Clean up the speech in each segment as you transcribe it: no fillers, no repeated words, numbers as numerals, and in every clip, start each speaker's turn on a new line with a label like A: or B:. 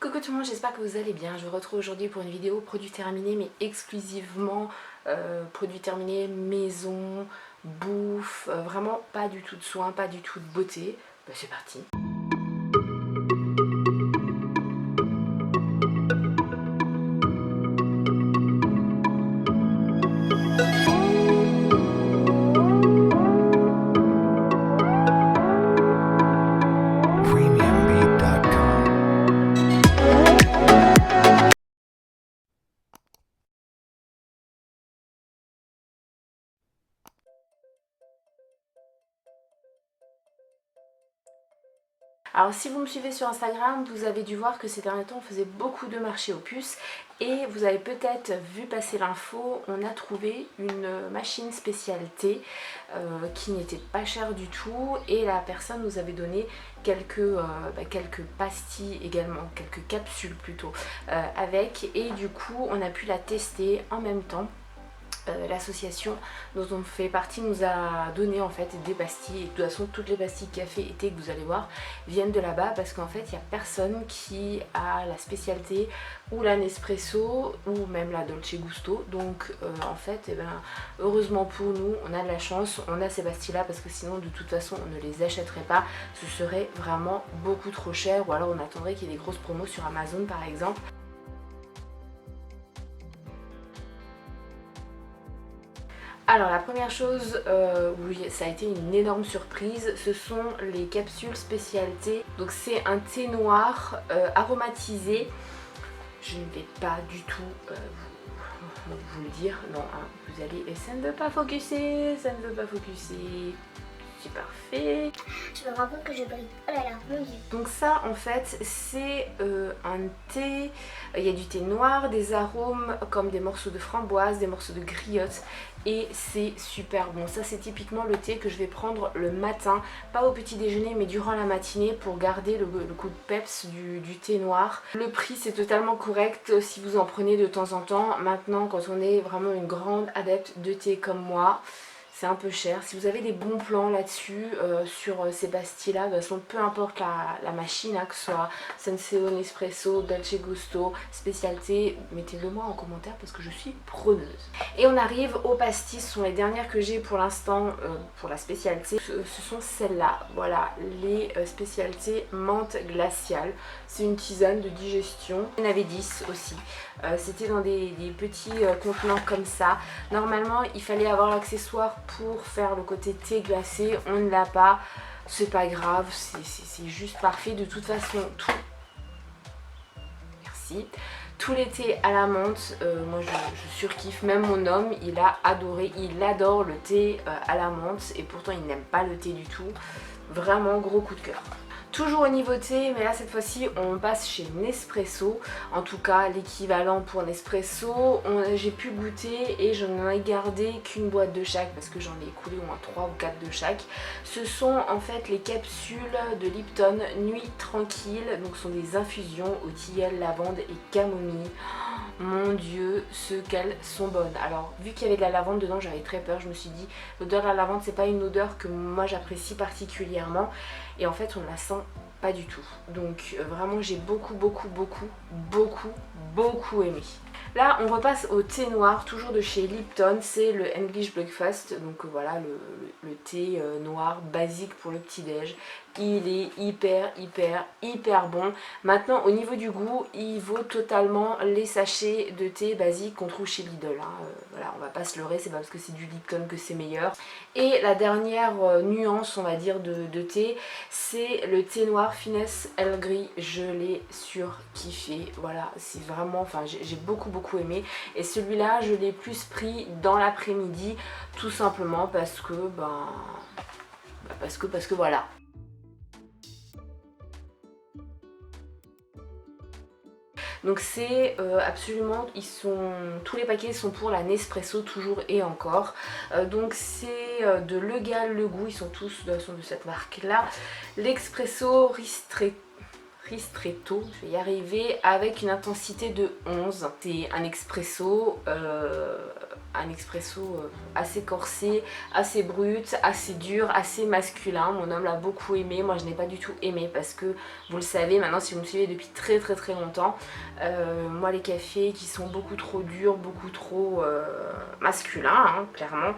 A: Coucou tout le monde, j'espère que vous allez bien. Je vous retrouve aujourd'hui pour une vidéo produit terminé, mais exclusivement produit terminé, maison, bouffe, vraiment pas du tout de soins, pas du tout de beauté. Bah, c'est parti. Alors si vous me suivez sur Instagram, vous avez dû voir que ces derniers temps on faisait beaucoup de marchés aux puces et vous avez peut-être vu passer l'info, on a trouvé une machine spéciale thé qui n'était pas chère du tout et la personne nous avait donné quelques pastilles également, quelques capsules plutôt avec, et du coup on a pu la tester en même temps. L'association dont on fait partie nous a donné en fait des pastilles, et de toute façon toutes les pastilles café et thé que vous allez voir viennent de là-bas, parce qu'en fait il n'y a personne qui a la spécialité ou la Nespresso ou même la Dolce Gusto, donc en fait heureusement pour nous on a de la chance, on a ces pastilles là, parce que sinon de toute façon on ne les achèterait pas, ce serait vraiment beaucoup trop cher, ou alors on attendrait qu'il y ait des grosses promos sur Amazon par exemple. Alors la première chose, oui, ça a été une énorme surprise, ce sont les capsules spécialité. Donc c'est un thé noir aromatisé. Je ne vais pas du tout vous le dire, non, hein, vous allez... Et ça ne veut pas focuser, ça ne veut pas focuser. C'est parfait.
B: Je me rends compte que je brille. Oh là là, mon dieu.
A: Donc ça en fait c'est un thé, il y a du thé noir, des arômes comme des morceaux de framboise, des morceaux de griotte, et c'est super bon. Ça c'est typiquement le thé que je vais prendre le matin, pas au petit déjeuner mais durant la matinée, pour garder le coup de peps du thé noir. Le prix c'est totalement correct si vous en prenez de temps en temps. Maintenant quand on est vraiment une grande adepte de thé comme moi, c'est un peu cher. Si vous avez des bons plans là-dessus, sur ces pastilles là, de toute façon peu importe la machine, hein, que ce soit Senseo, Nespresso, Dolce Gusto, spécialité, mettez-le moi en commentaire parce que je suis preneuse. Et on arrive aux pastilles, ce sont les dernières que j'ai pour l'instant pour la spécialité. Ce sont celles-là, voilà, les spécialités menthe glaciale. C'est une tisane de digestion. Il y en avait 10 aussi. C'était dans des petits contenants comme ça. Normalement il fallait avoir l'accessoire pour faire le côté thé glacé, on ne l'a pas, c'est pas grave, c'est juste parfait. De toute façon tout, merci, tous les thés à la menthe, moi je surkiffe. Même mon homme il a adoré, il adore le thé à la menthe, et pourtant il n'aime pas le thé du tout. Vraiment gros coup de cœur. Toujours au niveau thé, mais là cette fois-ci on passe chez Nespresso, en tout cas l'équivalent pour Nespresso. J'ai pu goûter et je n'en ai gardé qu'une boîte de chaque, parce que j'en ai écoulé au moins 3 ou 4 de chaque. Ce sont en fait les capsules de Lipton Nuit Tranquille, donc ce sont des infusions au tilleul, lavande et camomille. Mon dieu, ce qu'elles sont bonnes. Alors vu qu'il y avait de la lavande dedans, j'avais très peur, je me suis dit l'odeur de la lavande c'est pas une odeur que moi j'apprécie particulièrement, et en fait on ne la sent pas du tout. Donc vraiment j'ai beaucoup aimé. Là on repasse au thé noir, toujours de chez Lipton, c'est le English Breakfast, donc voilà le thé noir basique pour le petit déj. Il est hyper bon. Maintenant au niveau du goût, il vaut totalement les sachets de thé basique qu'on trouve chez Lidl, hein. Voilà, on va pas se leurrer, c'est pas parce que c'est du Lipton que c'est meilleur. Et la dernière nuance on va dire de thé, c'est le thé noir Finesse Earl Grey. Je l'ai surkiffé, voilà, c'est vraiment, enfin j'ai beaucoup aimé, et celui-là je l'ai plus pris dans l'après-midi, tout simplement parce que parce que voilà. Donc c'est absolument, tous les paquets sont pour la Nespresso toujours et encore. Donc c'est de Legal le goût, ils sont tous de cette marque là. L'Expresso Ristretto, je vais y arriver, avec une intensité de 11. C'est un expresso un expresso assez corsé, assez brut, assez dur, assez masculin. Mon homme l'a beaucoup aimé, moi je n'ai pas du tout aimé parce que vous le savez maintenant si vous me suivez depuis très longtemps, moi les cafés qui sont beaucoup trop durs, beaucoup trop masculins, hein, clairement,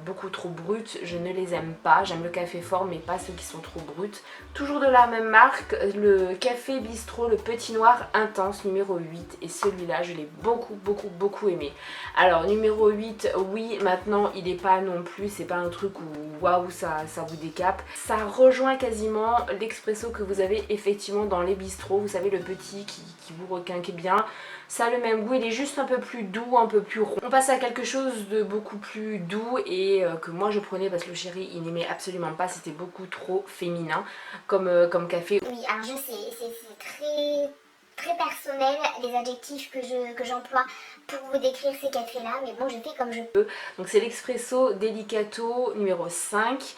A: beaucoup trop bruts, je ne les aime pas. J'aime le café fort mais pas ceux qui sont trop bruts. Toujours de la même marque, le café bistrot, le petit noir intense numéro 8, et celui-là je l'ai beaucoup aimé. Alors numéro 8, oui, maintenant il n'est pas non plus, c'est pas un truc où waouh ça vous décape. Ça rejoint quasiment l'expresso que vous avez effectivement dans les bistrots, vous savez le petit qui vous requinque bien. Ça a le même goût, il est juste un peu plus doux, un peu plus rond. On passe à quelque chose de beaucoup plus doux et que moi je prenais parce que le chéri il n'aimait absolument pas, c'était beaucoup trop féminin comme café.
B: Oui, alors je sais, c'est très personnel les adjectifs que j'emploie pour vous décrire ces cafés-là, mais bon, je fais comme je peux.
A: Donc c'est l'expresso Delicato numéro 5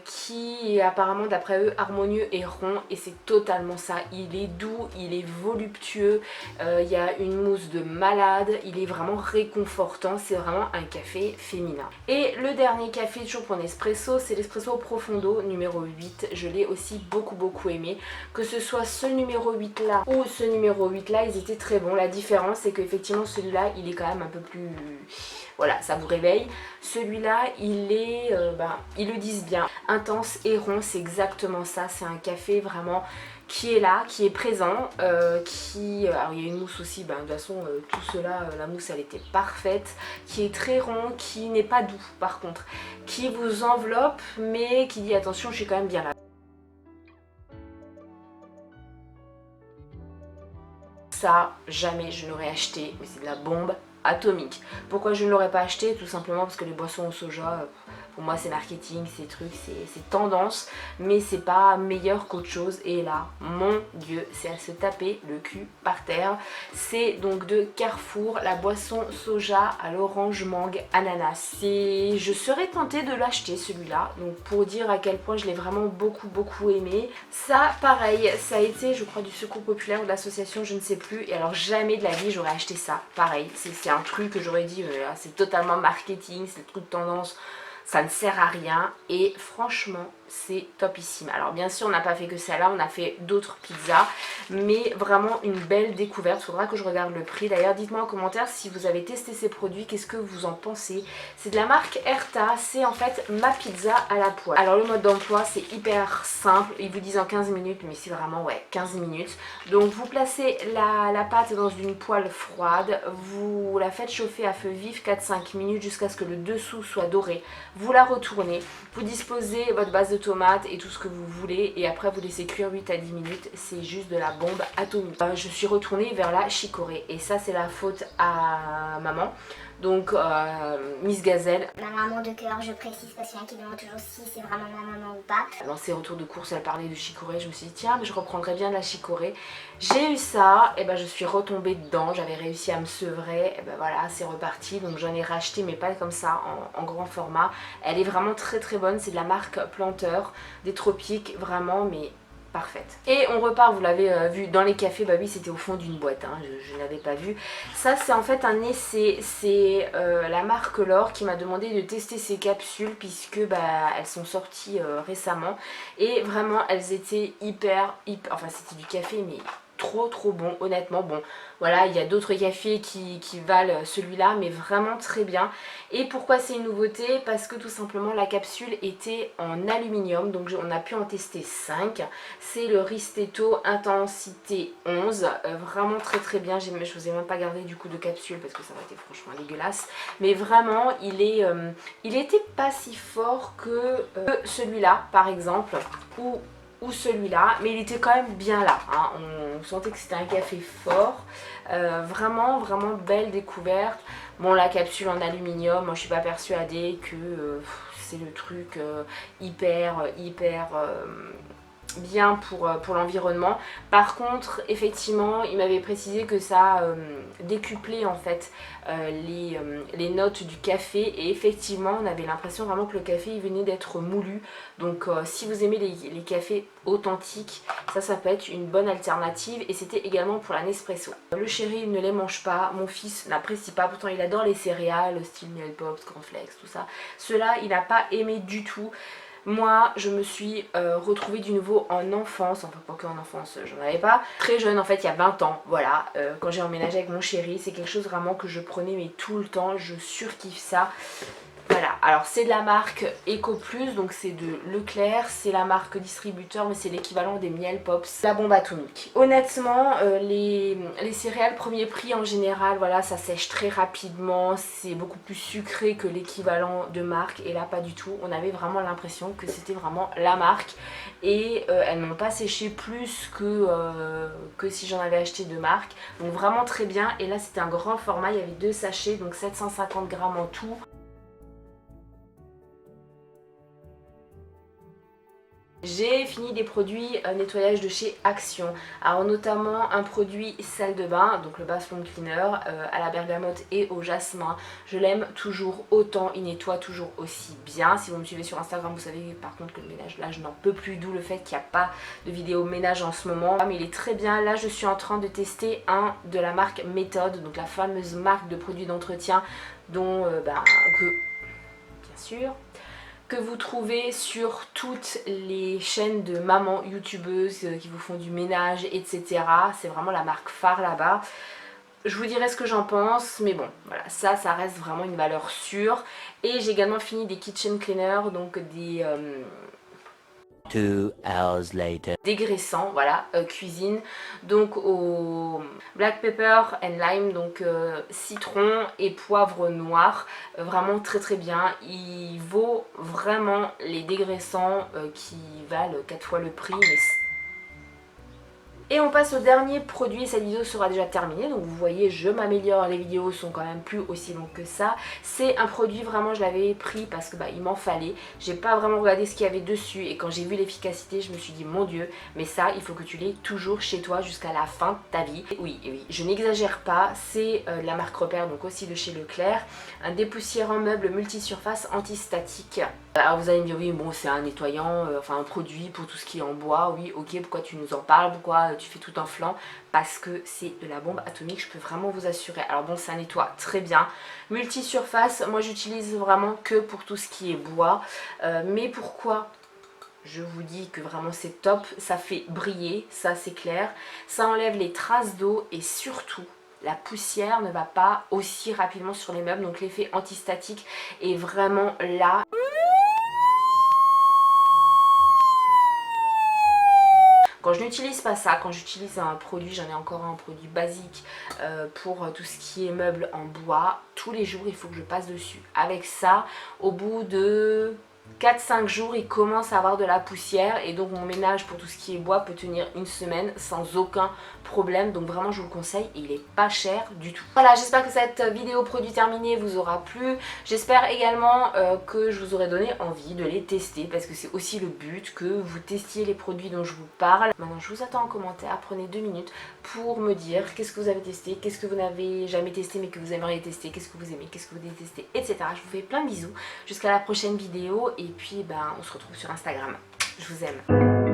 A: qui est apparemment d'après eux harmonieux et rond, et c'est totalement ça. Il est doux, il est voluptueux, il y a une mousse de malade, il est vraiment réconfortant, c'est vraiment un café féminin. Et le dernier café toujours pour Nespresso, c'est l'espresso Profondo numéro 8. Je l'ai aussi beaucoup aimé, que ce soit ce numéro 8 là ou ce numéro 8 là, ils étaient très bons. La différence c'est qu'effectivement celui-là il est quand même un peu plus, voilà, ça vous réveille. Celui-là il est, ils le disent bien, intense et rond, c'est exactement ça. C'est un café vraiment qui est là, qui est présent, alors il y a une mousse aussi, de toute façon tout cela, la mousse elle était parfaite, qui est très rond, qui n'est pas doux par contre, qui vous enveloppe mais qui dit attention je suis quand même bien là. Ça, jamais je n'aurais acheté, mais c'est de la bombe atomique. Pourquoi je ne l'aurais pas acheté? Tout simplement parce que les boissons au soja, pour moi c'est marketing, c'est trucs, c'est tendance, mais c'est pas meilleur qu'autre chose. Et là, mon dieu, c'est à se taper le cul par terre. C'est donc de Carrefour, la boisson soja à l'orange mangue ananas. Et je serais tentée de l'acheter celui-là, donc pour dire à quel point je l'ai vraiment beaucoup aimé. Ça, pareil, ça a été, je crois, du Secours Populaire ou de l'association, je ne sais plus. Et alors jamais de la vie j'aurais acheté ça. Pareil, c'est un truc que j'aurais dit, c'est totalement marketing, c'est le truc de tendance. Ça ne sert à rien et franchement c'est topissime. Alors bien sûr on n'a pas fait que ça là, on a fait d'autres pizzas, mais vraiment une belle découverte. Faudra que je regarde le prix. D'ailleurs dites-moi en commentaire si vous avez testé ces produits, qu'est-ce que vous en pensez. C'est de la marque Erta, c'est en fait ma pizza à la poêle. Alors le mode d'emploi c'est hyper simple, ils vous disent en 15 minutes mais c'est vraiment 15 minutes. Donc vous placez la pâte dans une poêle froide, vous la faites chauffer à feu vif 4-5 minutes jusqu'à ce que le dessous soit doré. Vous la retournez, vous disposez votre base de tomates et tout ce que vous voulez et après vous laissez cuire 8 à 10 minutes, c'est juste de la bombe atomique. Je suis retournée vers la chicorée et ça c'est la faute à maman. Donc Miss Gazelle.
B: Ma maman de cœur, je précise parce qu'il y en a qui demandent toujours si c'est vraiment ma maman ou pas.
A: Dans ses retours de course, elle parlait de chicorée. Je me suis dit tiens, mais je reprendrai bien de la chicorée. J'ai eu ça, et je suis retombée dedans. J'avais réussi à me sevrer, et voilà, c'est reparti. Donc j'en ai racheté, mais pas comme ça, en grand format. Elle est vraiment très bonne. C'est de la marque Planteur des Tropiques, vraiment, mais parfaite. Et on repart, vous l'avez vu dans les cafés, oui c'était au fond d'une boîte, hein, je ne l'avais pas vu. Ça c'est en fait un essai, c'est la marque L'Or qui m'a demandé de tester ces capsules puisque elles sont sorties récemment et vraiment elles étaient hyper, enfin c'était du café mais trop bon honnêtement. Bon voilà, il y a d'autres cafés qui valent celui-là mais vraiment très bien. Et pourquoi c'est une nouveauté? Parce que tout simplement la capsule était en aluminium, donc on a pu en tester 5. C'est le Risteto Intensité 11, vraiment très bien. Je vous ai même pas gardé du coup de capsule parce que ça aurait été franchement dégueulasse, mais vraiment il était pas si fort que celui-là par exemple ou celui-là, mais il était quand même bien là, hein. On sentait que c'était un café fort, vraiment belle découverte. Bon, la capsule en aluminium, moi je suis pas persuadée que c'est le truc hyper bien pour l'environnement. Par contre, effectivement, il m'avait précisé que ça décuplait en fait les notes du café, et effectivement on avait l'impression vraiment que le café il venait d'être moulu. Donc si vous aimez les cafés authentiques, ça peut être une bonne alternative, et c'était également pour la Nespresso. Le chéri il ne les mange pas, mon fils n'apprécie pas, pourtant il adore les céréales style miel pops, cornflakes, tout ça. Ceux-là il n'a pas aimé du tout. Moi, je me suis retrouvée du nouveau en enfance, enfin pas qu'en enfance, j'en avais pas. Très jeune en fait, il y a 20 ans, voilà, quand j'ai emménagé avec mon chéri, c'est quelque chose vraiment que je prenais mais tout le temps, je surkiffe ça. Voilà, alors c'est de la marque Eco Plus, donc c'est de Leclerc, c'est la marque distributeur, mais c'est l'équivalent des miel pops, la bombe atomique. Honnêtement, les céréales premier prix en général, voilà, ça sèche très rapidement, c'est beaucoup plus sucré que l'équivalent de marque, et là pas du tout, on avait vraiment l'impression que c'était vraiment la marque, et elles n'ont pas séché plus que si j'en avais acheté de marque, donc vraiment très bien. Et là c'était un grand format, il y avait 2 sachets, donc 750 grammes en tout. J'ai fini des produits nettoyage de chez Action, alors notamment un produit salle de bain, donc le bath foam cleaner à la bergamote et au jasmin. Je l'aime toujours autant, il nettoie toujours aussi bien. Si vous me suivez sur Instagram, vous savez par contre que le ménage là je n'en peux plus, d'où le fait qu'il n'y a pas de vidéo ménage en ce moment. Mais il est très bien. Là je suis en train de tester un de la marque Méthode, donc la fameuse marque de produits d'entretien dont que bien sûr que vous trouvez sur toutes les chaînes de mamans youtubeuses qui vous font du ménage, etc. C'est vraiment la marque phare là-bas. Je vous dirai ce que j'en pense, mais bon, voilà, ça reste vraiment une valeur sûre. Et j'ai également fini des kitchen cleaners, donc des...
C: 2 hours later.
A: dégraissant, voilà, cuisine, donc au black pepper and lime, donc citron et poivre noir, vraiment très très bien. Il vaut vraiment les dégraissants qui valent 4 fois le prix, mais... Et on passe au dernier produit, cette vidéo sera déjà terminée, donc vous voyez je m'améliore, les vidéos sont quand même plus aussi longues que ça. C'est un produit vraiment, je l'avais pris parce que il m'en fallait, j'ai pas vraiment regardé ce qu'il y avait dessus, et quand j'ai vu l'efficacité je me suis dit mon dieu, mais ça il faut que tu l'aies toujours chez toi jusqu'à la fin de ta vie. Et oui, je n'exagère pas, c'est de la marque Repère, donc aussi de chez Leclerc, un dépoussiérant meuble multisurface antistatique. Alors vous allez me dire oui bon c'est un nettoyant, enfin un produit pour tout ce qui est en bois, oui ok, pourquoi tu nous en parles, pourquoi tu fais tout un flanc? Parce que c'est de la bombe atomique, je peux vraiment vous assurer. Alors bon ça nettoie très bien, multisurface, moi j'utilise vraiment que pour tout ce qui est bois, mais pourquoi je vous dis que vraiment c'est top? Ça fait briller, ça c'est clair, ça enlève les traces d'eau, et surtout la poussière ne va pas aussi rapidement sur les meubles, donc l'effet antistatique est vraiment là. Quand je n'utilise pas ça, quand j'utilise un produit, j'en ai encore un produit basique pour tout ce qui est meubles en bois, tous les jours il faut que je passe dessus. Avec ça, au bout de 4-5 jours il commence à avoir de la poussière, et donc mon ménage pour tout ce qui est bois peut tenir une semaine sans aucun problème, donc vraiment je vous le conseille, et il est pas cher du tout. Voilà, j'espère que cette vidéo produit terminé vous aura plu, j'espère également que je vous aurai donné envie de les tester, parce que c'est aussi le but, que vous testiez les produits dont je vous parle. Maintenant je vous attends en commentaire, prenez 2 minutes pour me dire qu'est-ce que vous avez testé, qu'est-ce que vous n'avez jamais testé mais que vous aimeriez tester, qu'est-ce que vous aimez, qu'est-ce que vous détestez, etc. Je vous fais plein de bisous, jusqu'à la prochaine vidéo, et puis on se retrouve sur Instagram. Je vous aime.